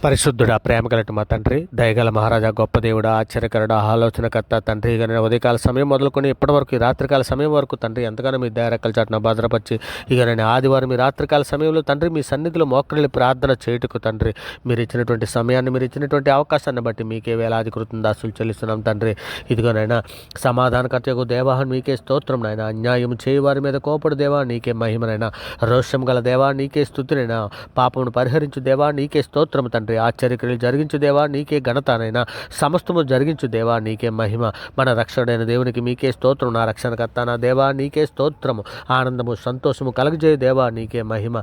పరిశుద్ధుడా, ప్రేమ కలిగిన మా తండ్రి, దయగల మహారాజా, గొప్ప దేవుడా, ఆశ్చర్యకరుడా, ఆలోచనకర్త తండ్రి, ఇక నేను ఉదయకాల సమయం మొదలుకొని ఇప్పటి వరకు ఈ రాత్రికాల సమయం వరకు తండ్రి ఎంతగానో మీ దయారెక్కల చాటున భద్రపరిచి, ఇక నేను ఆదివారం మీ రాత్రికాల సమయంలో తండ్రి మీ సన్నిధిలో మోకరిల్లి ప్రార్థన చేయుటకు తండ్రి మీరు ఇచ్చినటువంటి సమయాన్ని, మీరు ఇచ్చినటువంటి అవకాశాన్ని బట్టి మీకే వేలాది కృతజ్ఞతాస్తులు చెల్లిస్తున్నాం తండ్రి. ఇదిగోనైనా సమాధానకర్తకు దేవా మీకే స్తోత్రం నాయన. అన్యాయం చేయి వారి మీద కోపడు దేవా నీకే మహిమనైనా. రోషం గల దేవా నీకే స్తుతినైనా. పాపమును పరిహరించు దేవా నీకే స్తోత్రం తండ్రి. ఆశ్చర్యక్రియలు జరిగించు దేవా నీకే ఘనతనైనా. సమస్తము జరిగించు దేవా నీకే మహిమ. మన రక్షణైన దేవునికి మీకే స్తోత్రం. నా రక్షణకర్త నా దేవా నీకే స్తోత్రము. ఆనందము సంతోషము కలగజేయ దేవా నీకే మహిమ.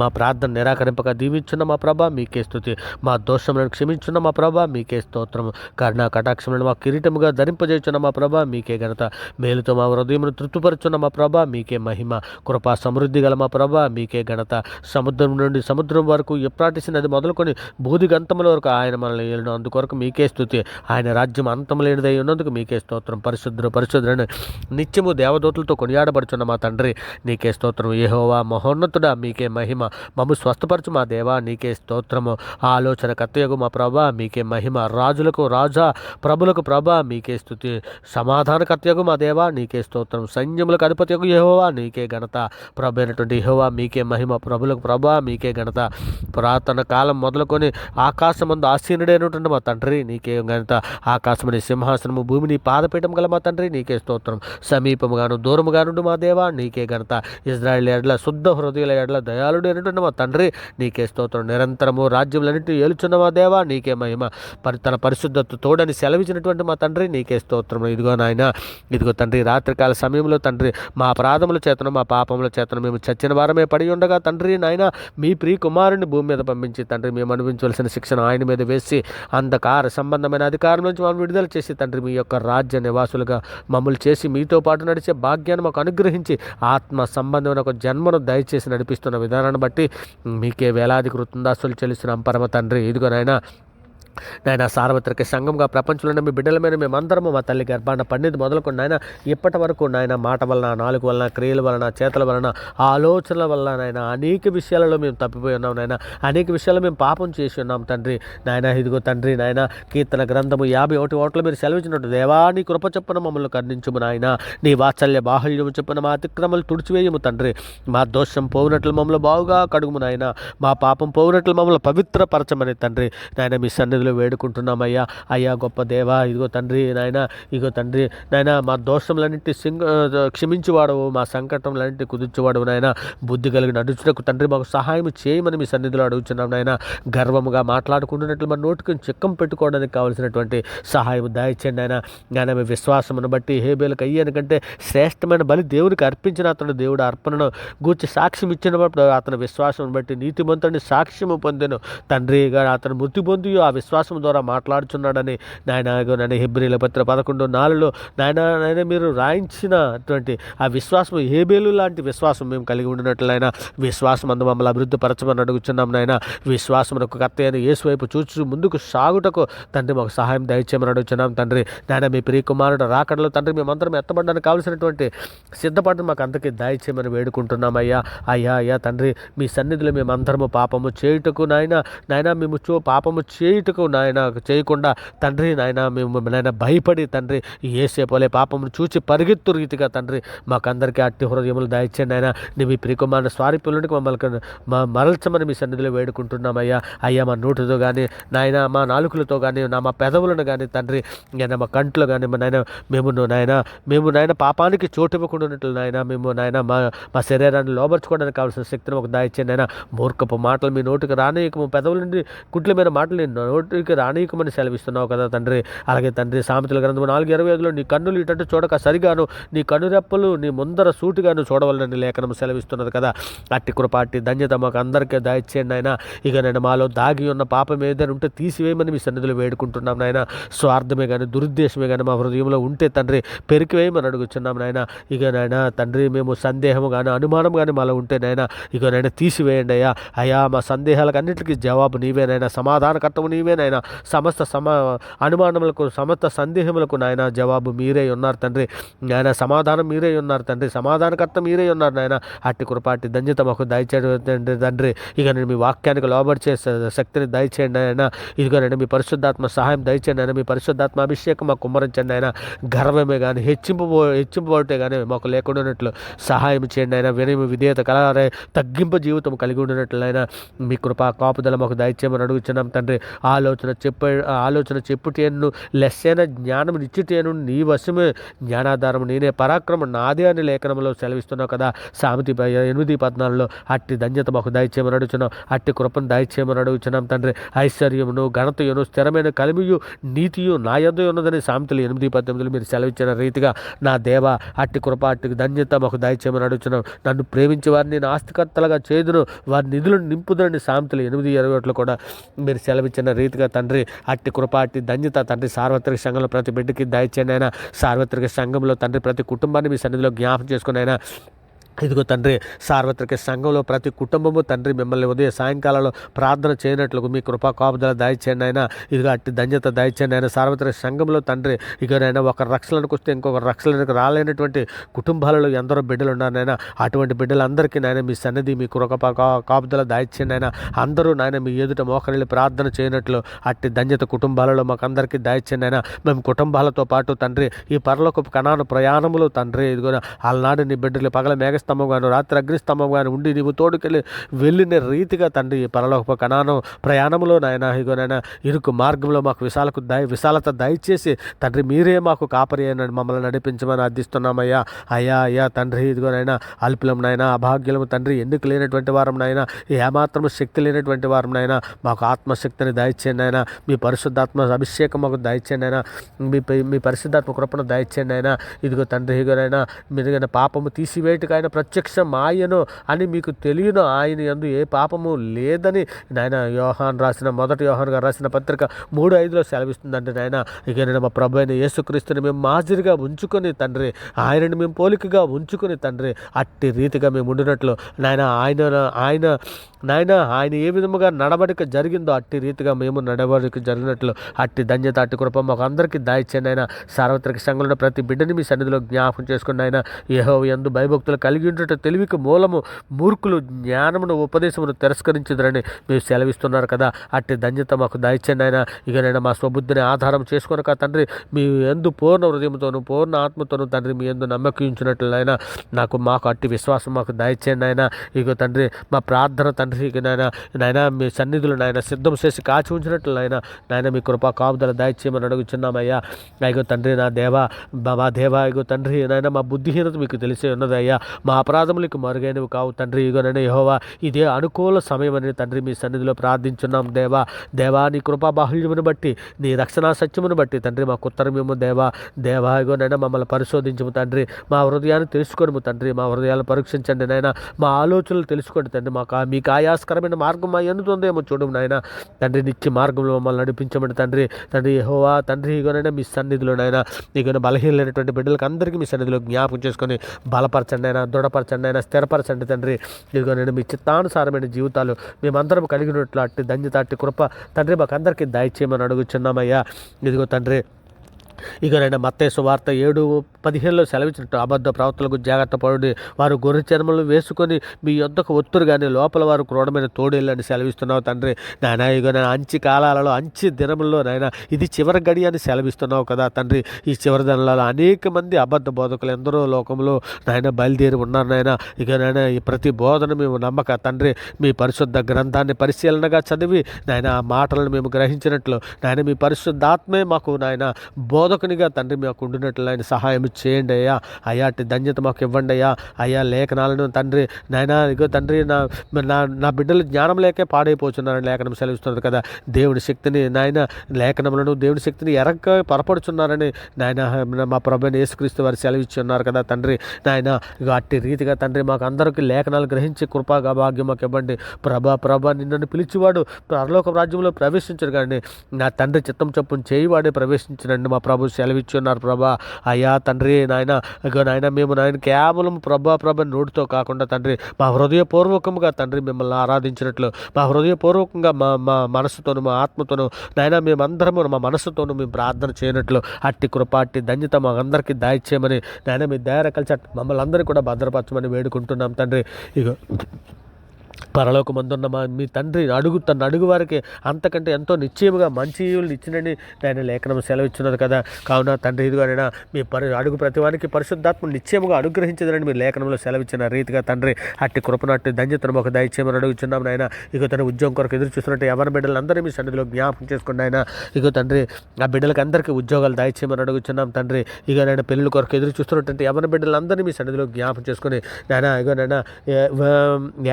మా ప్రార్థన నిరాకరింపక దీవించున్న మా ప్రభా మీకే స్తుతి. మా దోషములను క్షమించున్న మా ప్రభా మీకే స్తోత్రము. కరుణా కటాక్షములను మా కిరీటముగా ధరింపజేయుచున్న మా ప్రభా మీకే ఘనత. మేలుతో మా హృదయమును తృప్తిపరుచున్న మా ప్రభా మీకే మహిమ. కృపా సమృద్ధి గల మా ప్రభా మీకే ఘనత. సముద్రం నుండి సముద్రం వరకు ఎప్రాటిసి నది మొదలుకొని బూదిగంతముల వరకు ఆయన మనల్ని ఏలిన అందుకొరకు మీకే స్తుతి. ఆయన రాజ్యం అంతం లేనిదై ఉన్నందుకు మీకే స్తోత్రం. పరిశుద్ధుడని నిత్యము దేవదూతలతో కొనియాడబడుచున్న మా తండ్రి నీకే స్తోత్రం. యెహోవా మహోన్నతుడా మీకే మహిమ. మమ్ము స్వస్థపరచు మా దేవా నీకే స్తోత్రము. ఆలోచన కర్తయగు మా ప్రభా మీకే మహిమ. రాజులకు రాజా, ప్రభులకు ప్రభా మీకే స్తుతి. సమాధానకర్తయగు మా దేవా నీకే స్తోత్రం. సైన్యములకు అధిపతియగు యెహోవా నీకే ఘనత. ప్రభు అయినటువంటి యెహోవా మీకే మహిమ. ప్రభులకు ప్రభా మీకే ఘనత. పురాతన కాలం మొదలుకొని ఆకాశమందు ఆసీనుడైనటువంటి మా తండ్రి నీకే ఘనత. ఆకాశమని సింహాసనము, భూమిని పాదపీఠం గల మా తండ్రి నీకే స్తోత్రం. సమీపముగాను దూరముగానుండి మా దేవా నీకే ఘనత. ఇజ్రాయేల్ ఎడ్ల శుద్ధ హృదయుల ఎడ్ల దయాళుడైనటువంటి మా తండ్రి నీకే స్తోత్రం. నిరంతరము రాజ్యములన్నింటి ఏలుచున్న మా దేవా నీకే మహిమ. తన పరిశుద్ధత తోడని సెలవిచ్చినటువంటి మా తండ్రి నీకే స్తోత్రం. ఇదిగో నాయన, ఇదిగో తండ్రి రాత్రికాల సమయంలో తండ్రి మా అపరాధముల చేతను మా పాపముల చేతను మేము చచ్చిన వారమే పడి ఉండగా తండ్రి నాయన మీ ప్రియ కుమారుని భూమి మీద పంపించి తండ్రి మేము అనుభవించవలసిన శిక్షణ ఆయన మీద వేసి అంధకార సంబంధమైన అధికారం నుంచి మమ్మల్ని విడుదల చేసి తండ్రి మీ యొక్క రాజ్య నివాసులుగా మమ్మల్ని చేసి మీతో పాటు నడిచే భాగ్యాన్ని మాకు అనుగ్రహించి ఆత్మ సంబంధమైన ఒక జన్మను దయచేసి నడిపిస్తున్న విధానాన్ని బట్టి మీకే వేలాది కృతజ్ఞతాస్తులు చెల్లిస్తున్నాం పరమ తండ్రి. ఇదిగో నాయన సార్వత్రిక సంఘంగా ప్రపంచంలో మీ బిడ్డల మీద మేమందరము మా తల్లి గర్భాన పండిది మొదలుకొని నాయన ఇప్పటి వరకు నాయన మాట వలన, నాలుగు వలన, క్రియల వలన, చేతల వలన, ఆలోచనల వలన నాయన అనేక విషయాలలో మేము తప్పిపోయి ఉన్నాం నాయన. అనేక విషయాలు మేము పాపం చేసి ఉన్నాం తండ్రి నాయన. ఇదిగో తండ్రి నాయన కీర్తన గ్రంథము 51 మీరు సెలవిచ్చినట్టు దేవా నీ కృప చొప్పున మమ్మల్ని కరుణించుము నాయన. నీ వాత్సల్య బాహుల్యము చొప్పున మా అతిక్రమలు తుడిచివేయము తండ్రి. మా దోషం పోవునట్లు మమ్మల్ని బాగుగా కడుగుము నాయన. మా పాపం పోవునట్లు మమ్మల్ని పవిత్రపరచమని తండ్రి నాయన మీ సన్నిధిలో వేడుకుంటున్నామయ్యా. అయ్యా గొప్ప దేవా, ఇదిగో తండ్రి నాయన, ఇదిగో తండ్రి నాయన మా దోషములన్నింటి క్షమించువాడవు, మా సంకటములన్నింటి కుదుర్చువాడవు నాయన. బుద్ధి కలిగి నడుచుటకు తండ్రి మాకు సహాయం చేయమని మీ సన్నిధిలో అడుగుతున్నాం నాయన. గర్వముగా మాట్లాడుకుంటున్నట్లు మన నోటికి చిక్కం పెట్టుకోవడానికి కావాల్సినటువంటి సహాయం దయచేయండి నాయన. నాయన మీ విశ్వాసమును బట్టి హేబేలుకు అయ్యానికంటే శ్రేష్టమైన బలి దేవునికి అర్పించిన అతను దేవుడు అర్పణను గూర్చి సాక్ష్యం ఇచ్చినప్పుడు అతని విశ్వాసం బట్టి నీతిమంతుడిని సాక్ష్యము పొందెను తండ్రి. అతను మృతి పొంది ఆ విశ్వాసం ద్వారా మాట్లాడుచున్నాడని నాయన హెబ్రీల పత్రిక 11:4 నాయన మీరు రాయించినటువంటి ఆ విశ్వాసం హేబేలు లాంటి విశ్వాసం మేము కలిగి ఉండినట్లు నాయన. విశ్వాసం అందు మమ్మల్ని అభివృద్ధి పరచమని అడుగుచున్నాం నాయన. విశ్వాసమునకు కర్త అయిన యేసు వైపు చూచు ముందుకు సాగుటకు తండ్రి మాకు సహాయం దయచేయమని అడుగుచున్నాం తండ్రి నాయన. మీ ప్రియ కుమారుడు రాకడలో తండ్రి మేమందరం ఎత్తబడడానికి కావాల్సినటువంటి సిద్ధపడడం మాకు అందరికీ దయచేయమని వేడుకుంటున్నాం అయ్యా. అయ్యా తండ్రి మీ సన్నిధిలో మేమందరము పాపము చేయుటకు నాయన మేము పాపము చేయుటకు నాయన చేయకుండా తండ్రి నాయన మేము నాయన భయపడి తండ్రి ఏసేపోలే పాపమును చూచి పరిగెత్తు రీతిగా తండ్రి మాకందరికీ అట్టి హృదయములు దయచేయండి నాయన. నీ మీ ప్రియకుమారుని స్వారీపుల నుండి మమ్మల్ని మరల్చమని మీ సన్నిధిలో వేడుకుంటున్నామయ్యా. అయ్యా మా నోటితో కానీ నాయన మా నాలుకలతో కానీ మా పెదవులను కానీ తండ్రి నాయన మా కంట్లో కానీ మేము నాయన పాపానికి చోటు ఇవ్వకుండా ఉన్నట్లు నాయన మేము నాయన మా శరీరాన్ని లోబర్చుకోవడానికి కావాల్సిన శక్తిని ఒక దయచేయండి నాయన. మూర్ఖపు మాటలు మీ నోటికి రానియకము, పెదవుల నుండి కుట్ల మీద మాటలు నోటికి రానీయకమని సెలవిస్తున్నావు కదా తండ్రి. అలాగే తండ్రి సామెతల గ్రంథము 4:25 నీ కన్నులు ఇటట్టు చూడక సరిగాను, నీ కనురెప్పలు నీ ముందర సూటిగాను చూడవలనని లేఖనం సెలవిస్తున్నది కదా. అట్టి కృప, అట్టి ధన్యత మాకు అందరికీ దయచేయండి నాయన. ఇక నేను మాలో దాగి ఉన్న పాపం ఏదైనా ఉంటే తీసివేయమని మీ సన్నిధిలో వేడుకుంటున్నాం నాయన. స్వార్థమే కానీ దురుద్దేశమే కానీ మా హృదయంలో ఉంటే తండ్రి పెరికివేయమని అడుగుచున్నాం నాయన. ఇక నాయన తండ్రి మేము సందేహము కానీ అనుమానం కానీ మాలో ఉంటే నాయన ఇక నాయన తీసివేయండి అయ్యా. మా సందేహాలకు అన్నింటికీ జవాబు నీవేనైనా, సమాధానకర్తవు నీవే నాయన సమస్త అనుమానములకు సమస్త సందేహములకు నాయన జవాబు మీరే ఉన్నారు తండ్రి. నాయన సమాధానం మీరే ఉన్నారు తండ్రి. సమాధానకర్త మీరే ఉన్నారు నాయన. అట్టి కృపాటి ధన్యత మాకు దయచేయండి తండ్రి. ఇక నేను మీ వాక్యానికి లోబడి చేసే శక్తిని దయచేయండి ఆయన. ఇదిగోనండి మీ పరిశుద్ధాత్మ సహాయం దయచేయండి ఆయన. మీ పరిశుద్ధాత్మ అభిషేకం మాకు కుమ్మరించండి ఆయన. గర్వమే కానీ హెచ్చింపబోటే కానీ మాకు లేకుండా ఉన్నట్లు సహాయం చేయండి ఆయన. వినయం విధేయత కలగారే తగ్గింపు జీవితం కలిగి ఉండినట్లు ఆయన మీ కృపా కాపుదల మాకు దయచేయమని అడుగుతున్నాం తండ్రి. ఆలోచన చెప్పుటేను లెస్సైన జ్ఞానం ఇచ్చుటేను నీ వశమే, జ్ఞానాధారం నేనే, పరాక్రమం నాదే అని లేఖనంలో సెలవిస్తున్నావు కదా సామెత 8:14. అట్టి ధన్యత మాకు దయచేయమని అడుగుతున్నాం. అట్టి కృపను దయచేయమని అడుగుతున్నాం తండ్రి. ఐశ్వర్యమును ఘనతయును స్థిరమైన కలిమియు నీతియు నా యొద్ద ఉన్నదని సామెతలు 8:18 మీరు సెలవిచ్చిన రీతిగా నా దేవ అట్టి కృప అట్టి ధన్యత మాకు దయచేయమని అడుగుతున్నాం. నన్ను ప్రేమించే వారిని నేను ఆస్తికర్తలుగా చేదును, వారి నిధులను నింపుదని సామెతలు 8:21 కూడా మీరు సెలవిచ్చిన రీతిగా తండ్రి అట్టి కృప అట్టి ధన్యత తండ్రి సార్వత్రిక సంఘంలో ప్రతి బిడ్డకి దయచేయండి అయినా. సార్వత్రిక సంఘంలో తండ్రి ప్రతి కుటుంబాన్ని మీ సన్నిధిలో జ్ఞాపకం చేసుకుని అయినా ఇదిగో తండ్రి సార్వత్రిక సంఘంలో ప్రతి కుటుంబము తండ్రి మిమ్మల్ని ఉదయం సాయంకాలంలో ప్రార్థన చేయనట్లు మీ కృపా కాపుదల దయచేయండి అయినా. ఇదిగో అట్టి ధన్యత దయచేయండి అయినా. సార్వత్రిక సంఘంలో తండ్రి ఇకనైనా ఒక రక్షణకు వస్తే ఇంకొక రక్షణకు రాలేనటువంటి కుటుంబాలలో ఎందరో బిడ్డలు ఉన్నారనైనా. అటువంటి బిడ్డలందరికీ నాయన మీ సన్నిధి మీ కృపా కాపుదల దయచేయండి అయినా. అందరూ నాయన మీ ఎదుట మోకరిల్లి ప్రార్థన చేయనట్లు అట్టి ధన్యత కుటుంబాలలో మాకు అందరికీ దయచేయండి అయినా. మేము కుటుంబాలతో పాటు తండ్రి ఈ పరలోకపు కణాను ప్రయాణములు తండ్రి ఇదిగో అలనాడు నీ బిడ్డలు పగల మేఘ స్తంభంగాను రాత్రి అగ్నిస్తంభంగాను ఉండి నీవు తోడుకెళ్ళి వెళ్ళిన రీతిగా తండ్రి పరలోక కణాను ప్రయాణంలో నాయన ఇగోనైనా ఇరుకు మార్గంలో మాకు విశాలత దయచేసి తండ్రి మీరే మాకు కాపరి అయిన మమ్మల్ని నడిపించమని అర్థిస్తున్నామయ్యా. అయ్యా తండ్రి ఇదిగోనైనా అల్పులం నాయన అభాగ్యులము తండ్రి ఎన్నిక లేనటువంటి వారం నాయన ఏమాత్రము శక్తి లేనటువంటి వారం నాయన మాకు ఆత్మశక్తిని దయచేయండి ఆయన. మీ పరిశుద్ధాత్మ అభిషేకం మాకు దయచేయండి ఆయన. మీ పరిశుద్ధాత్మ కృపను దయచేయండి ఆయన. ఇదిగో తండ్రి ఇగోనైనా మీరు పాపము తీసివేయటకు ఆయన ప్రత్యక్షం ఆయను అని మీకు తెలియను. ఆయన యందు ఏ పాపము లేదని నాయన మొదటి యోహాన్ గారు రాసిన పత్రిక 3:5 సెలవిస్తుందండి నాయన. ఇక నేను మా ప్రభు అయిన యేసుక్రీస్తుని మేము మాదిరిగా ఉంచుకొని తండ్రి ఆయనని మేము పోలికగా ఉంచుకొని తండ్రి అట్టి రీతిగా మేము ఉండినట్లు ఆయన ఏ విధముగా నడవడిక జరిగిందో అట్టి రీతిగా మేము నడవడిక జరిగినట్లు అట్టి ధన్యత అట్టి కృప మాకు అందరికీ దయచేయండి ఆయన. సార్వత్రిక సంఘంలో ప్రతి బిడ్డని మీ సన్నిధిలో జ్ఞాపకం చేసుకుని ఆయన యెహోవా యందు భయభక్తులు కలిగి ఉండుట తెలివికి మూలము, మూర్ఖులు జ్ఞానమును ఉపదేశమును తిరస్కరించుదరని మీరు సెలవిస్తున్నారు కదా. అట్టి ధన్యత మాకు దయచేయండి ఆయన. ఇక నేను మా స్వబుద్ధిని ఆధారం చేసుకొనక తండ్రి మీ యందు పూర్ణ హృదయంతోను పూర్ణ ఆత్మతోను తండ్రి మీ యందు నమ్మకించినట్లు అయినా మాకు అట్టి విశ్వాసం మాకు దయచేయండి ఆయన. ఇక తండ్రి మా ప్రార్థన తండ్రి ఇక నాయన మీ సన్నిధులు నాయన సిద్ధం చేసి కాచి ఉంచినట్లు నాయన మీ కృపా కాపుదల దయచేయమని అడుగుచున్నామయ్యా. ఇగో తండ్రి నా దేవా ఇగో తండ్రి నాయన మా బుద్ధిహీనత మీకు తెలిసే ఉన్నది అయ్యా. మా అపరాధములకు మరుగైనవి కావు తండ్రి. ఇగోనైనా యెహోవా ఇదే అనుకూల సమయం అని తండ్రి మీ సన్నిధిలో ప్రార్థించున్నాం దేవా నీ కృపా బాహుళ్యమును బట్టి నీ రక్షణ సత్యమును బట్టి తండ్రి మాకు ఉత్తరమేమో దేవా ఇగోనైనా మమ్మల్ని పరిశోధించము తండ్రి. మా హృదయాన్ని తెలుసుకోవడము తండ్రి. మా హృదయాలను పరీక్షించండి నాయన. మా ఆలోచనలు తెలుసుకోండి తండ్రి. మీకు ఆయాస్కరమైన మార్గం మా ఎందుతుందేమో చూడము నాయన తండ్రి. నిత్య మార్గంలో మమ్మల్ని నడిపించమని తండ్రి యెహోవా తండ్రి ఇగోనైనా మీ సన్నిధిలో నాయన ఇగోన బలహీనమైనటువంటి బిడ్డలకు అందరికీ మీ సన్నిధిలో జ్ఞాపకం చేసుకొని బలపరచండి అయినా, దృఢపరచండి అయినా, స్థిరపరచండి తండ్రి. ఇదిగోనైనా మీ చిత్తానుసారమైన జీవితాలు మేమందరం కలిగినట్లు అట్టి ధన్యత అట్టి కృప తండ్రి మాకు అందరికీ దయచేయమని అడుగుచున్నామయ్యా. ఇదిగో తండ్రి ఇకనైనా మత్తయి సువార్త 7:15 సెలవిచ్చినట్టు అబద్ధ ప్రవక్తలకు జాగ్రత్త పడి వారు గొర్రె చర్మలు వేసుకొని మీ యొద్దకు ఒత్తురు కానీ లోపల వారు క్రూరమైన తోడేళ్ళని సెలవిస్తున్నావు తండ్రి. నాయన ఇక అంచి కాలాలలో అంచి దినముల్లో నాయన ఇది చివరి గడి అని సెలవిస్తున్నావు కదా తండ్రి. ఈ చివరి దినాలలో అనేక మంది అబద్ధ బోధకులు ఎందరో లోకంలో నాయన బయలుదేరి ఉన్నారు నాయన. ఇక నాయన ఈ ప్రతి బోధన మేము నమ్మక తండ్రి మీ పరిశుద్ధ గ్రంథాన్ని పరిశీలనగా చదివి నాయన ఆ మాటలను మేము గ్రహించినట్లు నాయన మీ పరిశుద్ధాత్మే మాకు నాయన బోధకునిగా తండ్రి మాకు ఉండినట్లు ఆయన సహాయం చేయండి అయ్యా. అట్టి ధన్యత మాకు ఇవ్వండి అయ్యా. లేఖనాలను తండ్రి నాయన ఇగో తండ్రి నా బిడ్డలు జ్ఞానం లేకే పాడైపోతున్నారని లేఖనం సెలవిస్తున్నారు కదా. దేవుని శక్తిని నాయన లేఖనములను దేవుని శక్తిని ఎరక్క పొరపడుచున్నారని నాయన మా ప్రభువైన యేసుక్రీస్తు వారు సెలవిచ్చి ఉన్నారు కదా తండ్రి. నాయన ఇక అట్టి రీతిగా తండ్రి మాకు అందరికీ లేఖనాలు గ్రహించి కృపాగా భాగ్యం మాకు ఇవ్వండి. ప్రభా నిన్ను పిలిచివాడు పరలోక రాజ్యంలో ప్రవేశించరు కానీ నా తండ్రి చిత్తం చొప్పున చేయివాడే ప్రవేశించినండి మా ప్రభు లేఖనము సెలవిచ్చున్నారు ప్రభా. అయ్యా తండ్రి నాయన, ఇగో నాయన మేము నాయన కేవలం ప్రభా నోటితో కాకుండా తండ్రి మా హృదయపూర్వకంగా తండ్రి మిమ్మల్ని ఆరాధించినట్లు, మా హృదయపూర్వకంగా మా మా మనసుతోను మా ఆత్మతోను నాయన మేమందరము మా మనసుతోను మేము ప్రార్థన చేయనట్లు అట్టి కృప అట్టి ధన్యత మా అందరికీ దయచేయమని నాయన మీ దయరకల చట్ట మమ్మల్ని అందరికీ కూడా భద్రపరచమని వేడుకుంటున్నాం తండ్రి. ఇగో పరలోకమందున్న మీ తండ్రి తన అడుగు వారికి అంతకంటే ఎంతో నిశ్చయముగా మంచి ఈవులు ఇచ్చినని ఆయన లేఖనం సెలవిచ్చున్నది కదా. కావున తండ్రి ఇదిగోనైనా మీ అడుగు ప్రతివానికి పరిశుద్ధాత్మ నిశ్చయముగా అనుగ్రహించదని మీ లేఖనంలో సెలవిచ్చిన రీతిగా తండ్రి అట్టి కృపను అట్టి ధన్యతను ఒక దయచేయమని అడుగుచున్నాం నాయన. ఇగో తన ఉద్యోగం కొరకు ఎదురు చూస్తున్నట్టు ఎవరి బిడ్డలందరినీ మీ సన్నిధిలో జ్ఞాపకం చేసుకోండి ఆయన. ఇగో తండ్రి ఆ బిడ్డలకు అందరికీ ఉద్యోగాలు దయచేయమని అడుగుచున్నాం తండ్రి. ఇక నేను పెళ్ళిళ్ళ కొరకు ఎదురు చూస్తున్నటువంటి ఎవరి బిడ్డలందరినీ మీ సన్నిధిలో జ్ఞాపకం చేసుకుని నాయన ఇగో నాయన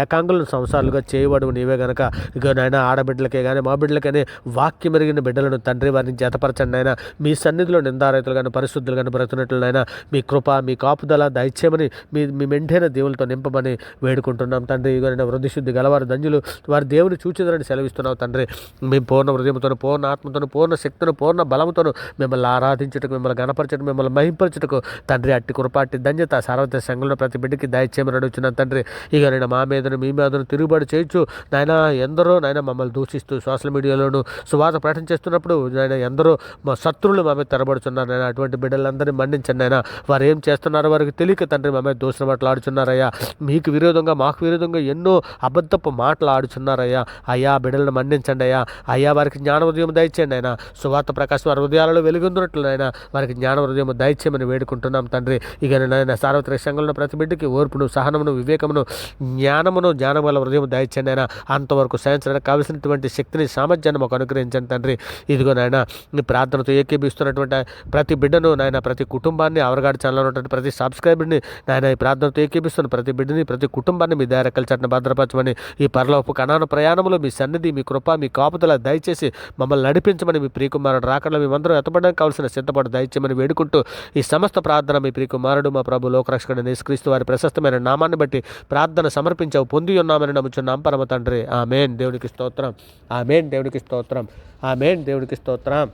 ఏకాంగులను సంవత్సరాలుగా చేయబడు నీవే గనక ఇక నాయన ఆడబిడ్డలకే కానీ మా బిడ్డలకనే వాక్యం మెరిగిన బిడ్డలను తండ్రి వారిని జతపరచండి నాయన. మీ సన్నిధిలో నిందారైతులు కానీ పరిశుద్ధులు కానీ బ్రతున్నట్లయినా మీ కృప మీ కాపుదల దయచేయమని మీ మెంటైన దేవులతో నింపమని వేడుకుంటున్నాం తండ్రి. ఇక నేను వృద్ధి శుద్ధి గలవారు ధన్యులు వారి దేవుని చూచిదని సెలవిస్తున్నావు తండ్రి. మేము పూర్ణ హృదయంతో పూర్ణ ఆత్మతో పూర్ణ శక్తితో పూర్ణ బలముతో మిమ్మల్ని ఆరాధించుటకు మిమ్మల్ని గణపరచటకు మిమ్మల్ని మహింపరచుటకు తండ్రి అట్టి కృప అట్టి ధన్యత సార్వత్రిక సంఘంలో ప్రతి బిడ్డకి దయచేయమని అడుగుతున్నాను తండ్రి. ఇక నేను మా మీదను మీ మీదను తిరుగుబాటు చేయొచ్చు నాయన. ఎందరో నాయన మమ్మల్ని దూషిస్తూ సోషల్ మీడియాలోను సువార్త ప్రకటన చేస్తున్నప్పుడు నాయన ఎందరో మా శత్రువులు మా మీద తెరబడుతున్నారు నాయన. అటువంటి బిడ్డలందరినీ మన్నించండి నాయన. వారు ఏం చేస్తున్నారో వారికి తెలియక తండ్రి మా మీద దూషణ మాటలు ఆడుచున్నారయ్యా. మీకు విరోధంగా మాకు విరోధంగా ఎన్నో అబద్ధపు మాటలు ఆడుచున్నారయ్యా. అయ్యా బిడ్డలను మన్నించండి అయ్యా. అయ్యా వారికి జ్ఞాన హృదయం దయచేయండి ఆయన. సువార్త ప్రకాశం వారి హృదయాలలో వెలుగొందునట్లు నాయన వారికి జ్ఞాన హృదయం దయచేయమని వేడుకుంటున్నాం తండ్రి. ఇక నాయన సార్వత్రిక సంఘంలో ప్రతి బిడ్డకి ఓర్పును సహనమును వివేకమును జ్ఞానం వల్ల హృదయం దయచండి ఆయన. అంతవరకు సహించడానికి కావలసినటువంటి శక్తిని సామర్థ్యాన్ని మాకు అనుగ్రహించండి తండ్రి. ఇదిగో నాయన నీ ప్రార్థనతో ఏకీభిస్తున్నటువంటి ప్రతి బిడ్డను నాయన ప్రతి కుటుంబాన్ని అవరగాడి ఛానల్లో ఉన్నటువంటి ప్రతి సబ్స్క్రైబర్ని నాయన ఈ ప్రార్థనతో ఏకీభిస్తున్న ప్రతి బిడ్డని ప్రతి కుటుంబాన్ని మీ దయరెక్కల చట్టన భద్రపరచమని ఈ పరలోపు కణాన ప్రయాణంలో మీ సన్నిధి మీ కృప మీ కాపుదల దయచేసి మమ్మల్ని నడిపించమని మీ ప్రియకుమారుడు రాకడలో మేమందరం ఎత్తపడడానికి కావాల్సిన సిద్ధపాటు దయచేయమని వేడుకుంటూ ఈ సమస్త ప్రార్థన మీ ప్రియకుమారుడు మా ప్రభు లోకరక్షకుడు యేసుక్రీస్తు వారి ప్రశస్తమైన నామాన్ని బట్టి ప్రార్థన సమర్పించావు పొంది ఉన్నామని నమ్ముచున్నాం పరమ తండ్రి. ఆమేన్. దేవునికి స్తోత్రం. ఆమేన్. దేవునికి స్తోత్రం. ఆమేన్. దేవునికి స్తోత్రం.